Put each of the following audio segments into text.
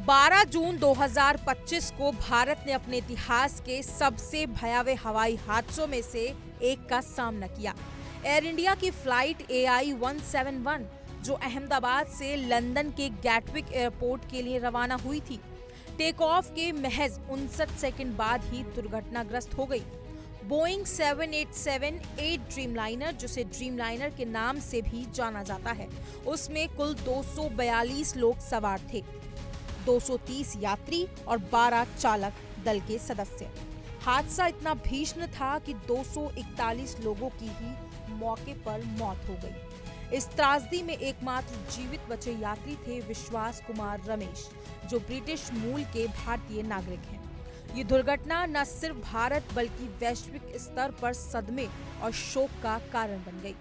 12 जून 2025 को भारत ने अपने इतिहास के सबसे भयावह हवाई हादसों में से एक का सामना किया। एयर इंडिया की फ्लाइट AI 171 जो अहमदाबाद से लंदन के गैटविक एयरपोर्ट के लिए रवाना हुई थी, टेक ऑफ के महज 59 सेकंड बाद ही दुर्घटनाग्रस्त हो गई। बोइंग 787-8 ड्रीमलाइनर, जिसे ड्रीमलाइनर के नाम से भी जाना जाता है, उसमें कुल 242 लोग सवार थे, 230 यात्री और 12 चालक दल के सदस्य। हादसा इतना भीषण था कि 241 लोगों की ही मौके पर मौत हो गई। इस त्रासदी में एकमात्र जीवित बचे यात्री थे विश्वास कुमार रमेश, जो ब्रिटिश मूल के भारतीय नागरिक हैं। ये दुर्घटना न सिर्फ भारत बल्कि वैश्विक स्तर पर सदमे और शोक का कारण बन गई।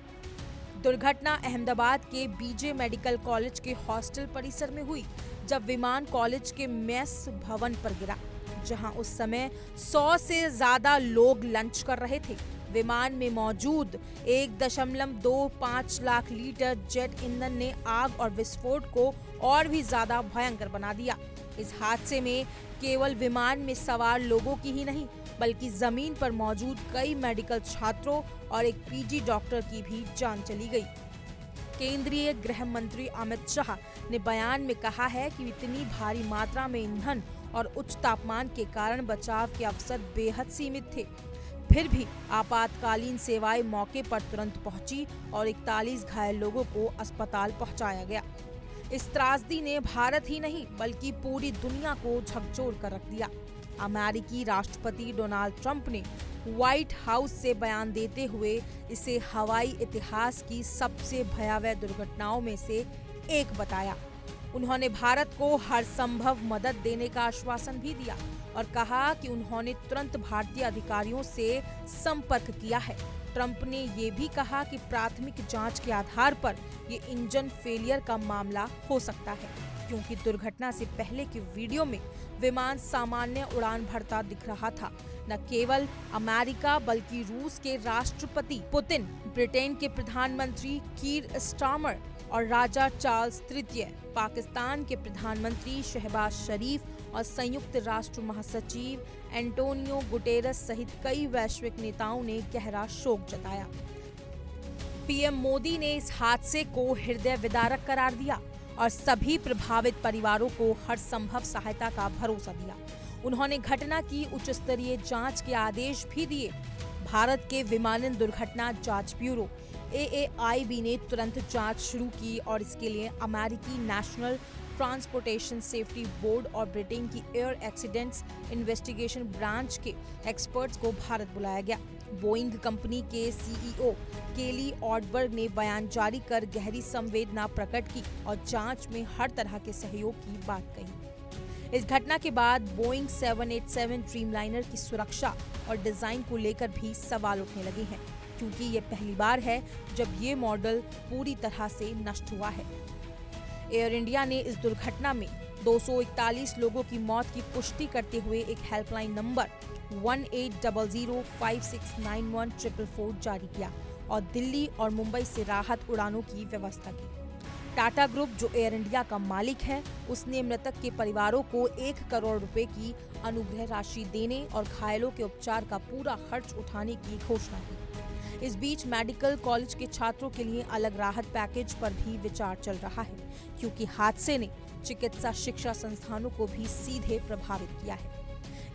दुर्घटना अहमदाबाद के बीजे मेडिकल कॉलेज के हॉस्टल परिसर में हुई, जब विमान कॉलेज के मेस भवन पर गिरा, जहां उस समय 100 से ज्यादा लोग लंच कर रहे थे। विमान में मौजूद 1.25 लाख लीटर जेट ईंधन ने आग और विस्फोट को और भी ज्यादा भयंकर बना दिया। इस हादसे में केवल विमान में सवार लोगों की ही नहीं, बल्कि जमीन पर मौजूद कई मेडिकल छात्रों और एक पीजी डॉक्टर की भी जान चली गई। केंद्रीय गृह मंत्री अमित शाह ने बयान में कहा है कि इतनी भारी मात्रा में ईंधन और उच्च तापमान के कारण बचाव के अवसर बेहद सीमित थे। फिर भी आपातकालीन सेवाएं मौके पर तुरंत पहुंची और 41 घायल लोगों को अस्पताल पहुंचाया गया। इस त्रासदी ने भारत ही नहीं बल्कि पूरी दुनिया को झकझोर कर रख दिया। अमेरिकी राष्ट्रपति डोनाल्ड ट्रंप ने व्हाइट हाउस से बयान देते हुए इसे हवाई इतिहास की सबसे भयावह दुर्घटनाओं में से एक बताया। उन्होंने भारत को हर संभव मदद देने का आश्वासन भी दिया और कहा कि उन्होंने तुरंत भारतीय अधिकारियों से संपर्क किया है। ट्रंप ने ये भी कहा कि प्राथमिक जांच के आधार पर ये इंजन फेलियर का मामला हो सकता है, क्योंकि दुर्घटना से पहले के वीडियो में विमान सामान्य उड़ान भरता दिख रहा था। न केवल अमेरिका बल्कि रूस के राष्ट्रपति पुतिन, ब्रिटेन के प्रधानमंत्री कीर स्टारमर और राजा चार्ल्स तृतीय, पाकिस्तान के प्रधानमंत्री शहबाज शरीफ और संयुक्त राष्ट्र महासचिव एंटोनियो गुटेरस सहित कई वैश्विक नेताओं ने गहरा शोक जताया। पीएम मोदी ने इस हादसे को हृदय विदारक करार दिया और सभी प्रभावित परिवारों को हर संभव सहायता का भरोसा दिया। उन्होंने घटना की उच्च स्तरीय जांच के आदेश भी दिए। भारत के विमानन दुर्घटना जांच ब्यूरो AAIB ने तुरंत जांच शुरू की और इसके लिए अमेरिकी नेशनल ट्रांसपोर्टेशन सेफ्टी बोर्ड और ब्रिटेन की एयर एक्सीडेंट्स इन्वेस्टिगेशन ब्रांच के एक्सपर्ट्स को भारत बुलाया गया। बोइंग कंपनी के CEO केली ऑडबर्ग ने बयान जारी कर गहरी संवेदना प्रकट की और जांच में हर तरह के सहयोग की बात कही। इस घटना के बाद बोइंग 787 ड्रीमलाइनर की सुरक्षा और डिजाइन को लेकर भी सवाल उठने लगे हैं, क्योंकि ये पहली बार है जब ये मॉडल पूरी तरह से नष्ट हुआ है। एयर इंडिया ने इस दुर्घटना में 241 लोगों की मौत की पुष्टि करते हुए एक हेल्पलाइन नंबर 1800569144 जारी किया और दिल्ली और मुंबई से राहत उड़ानों की व्यवस्था की। टाटा ग्रुप, जो एयर इंडिया का मालिक है, उसने मृतक के परिवारों को 1 करोड़ रुपए की अनुग्रह राशि देने और घायलों के उपचार का पूरा खर्च उठाने की घोषणा की। इस बीच मेडिकल कॉलेज के छात्रों के लिए अलग राहत पैकेज पर भी विचार चल रहा है, क्योंकि हादसे ने चिकित्सा शिक्षा संस्थानों को भी सीधे प्रभावित किया है।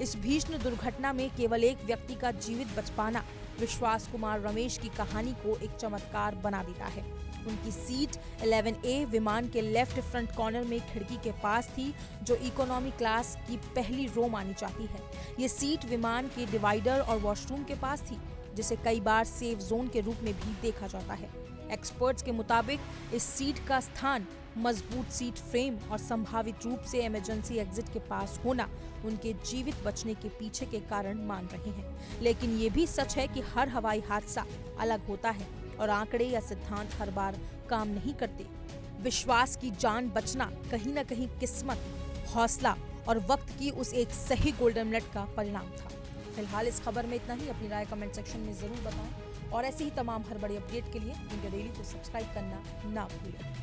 इस भीषण दुर्घटना में केवल एक व्यक्ति का जीवित बच पाना विश्वास कुमार रमेश की कहानी को एक चमत्कार बना देता है। उनकी सीट 11A विमान के लेफ्ट फ्रंट कॉर्नर में खिड़की के पास थी, जो इकोनॉमी क्लास की पहली रो मानी जाती है। ये सीट विमान के डिवाइडर और वॉशरूम के पास थी, जिसे कई बार सेफ जोन के रूप में भी देखा जाता है। एक्सपर्ट्स के मुताबिक इस सीट का स्थान, मजबूत सीट फ्रेम और संभावित रूप से इमरजेंसी एग्जिट के पास होना उनके जीवित बचने के पीछे के कारण मान रहे हैं। लेकिन ये भी सच है कि हर हवाई हादसा अलग होता है और आंकड़े या सिद्धांत हर बार काम नहीं करते। विश्वास की जान बचना कहीं न कहीं किस्मत, हौसला और वक्त की उस एक सही गोल्डन मिनट का परिणाम था। फिलहाल इस खबर में इतना ही। अपनी राय कमेंट सेक्शन में जरूर बताएं और ऐसे ही तमाम हर बड़ी अपडेट के लिए इंडिया डेली को सब्सक्राइब करना ना भूलें।